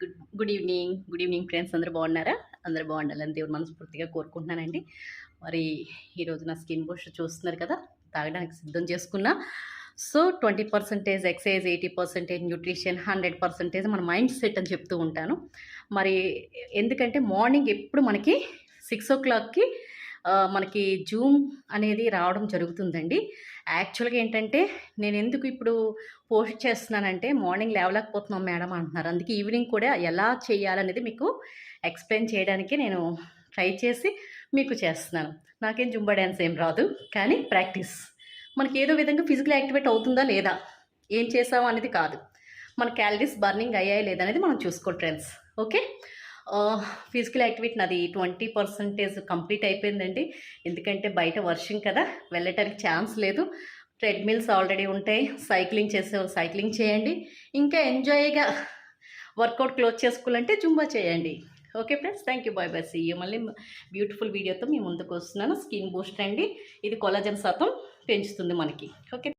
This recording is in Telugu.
గుడ్ ఈవినింగ్ ఫ్రెండ్స్, అందరూ బాగున్నారా? అందరూ బాగుండాలని దేవుడు మనస్ఫూర్తిగా కోరుకుంటున్నానండి. మరి ఈరోజు నా స్కిన్ బూస్ట్ చూస్తున్నారు కదా, తాగడానికి సిద్ధం చేసుకున్నా. సో 20% ఎక్సైజ్, 80% న్యూట్రిషన్, 100% మన మైండ్ సెట్ అని చెప్తూ ఉంటాను. మరి ఎందుకంటే మార్నింగ్ ఎప్పుడు మనకి 6 o'clockకి మనకి జూమ్ అనేది రావడం జరుగుతుందండి. యాక్చువల్గా ఏంటంటే నేను ఎందుకు ఇప్పుడు పోస్ట్ చేస్తున్నానంటే, మార్నింగ్ లేవలేకపోతున్నాం మేడం అంటున్నారు. అందుకే ఈవినింగ్ కూడా ఎలా చేయాలనేది మీకు ఎక్స్ప్లెయిన్ చేయడానికి నేను ట్రై చేసి మీకు చేస్తున్నాను. నాకేం జుంబా డ్యాన్స్ ఏం రాదు, కానీ ప్రాక్టీస్ మనకి ఏదో విధంగా ఫిజికల్ యాక్టివేట్ అవుతుందా లేదా, ఏం చేసాము అనేది కాదు, మన క్యాలరీస్ బర్నింగ్ అయ్యాయి లేదా అనేది మనం చూసుకోండి ఫ్రెండ్స్. ఓకే, ఫిజికల్ యాక్టివిటీ నాది 20% కంప్లీట్ అయిపోయిందండి. ఎందుకంటే బయట వర్షం కదా, వెళ్ళటానికి ఛాన్స్ లేదు. ట్రెడ్మిల్స్ ఆల్రెడీ ఉంటాయి, సైక్లింగ్ చేసేవాళ్ళు సైక్లింగ్ చేయండి, ఇంకా ఎంజాయ్గా వర్కౌట్ క్లోజ్ చేసుకోవాలంటే జుంబా చేయండి. Okay friends, thank you, bye bye, see you. మళ్ళీ బ్యూటిఫుల్ వీడియోతో మీ ముందుకు వస్తున్నాను. స్కిన్ బూస్ట్ అండి, ఇది కొలాజన్ శాతం పెంచుతుంది మనకి. ఓకే.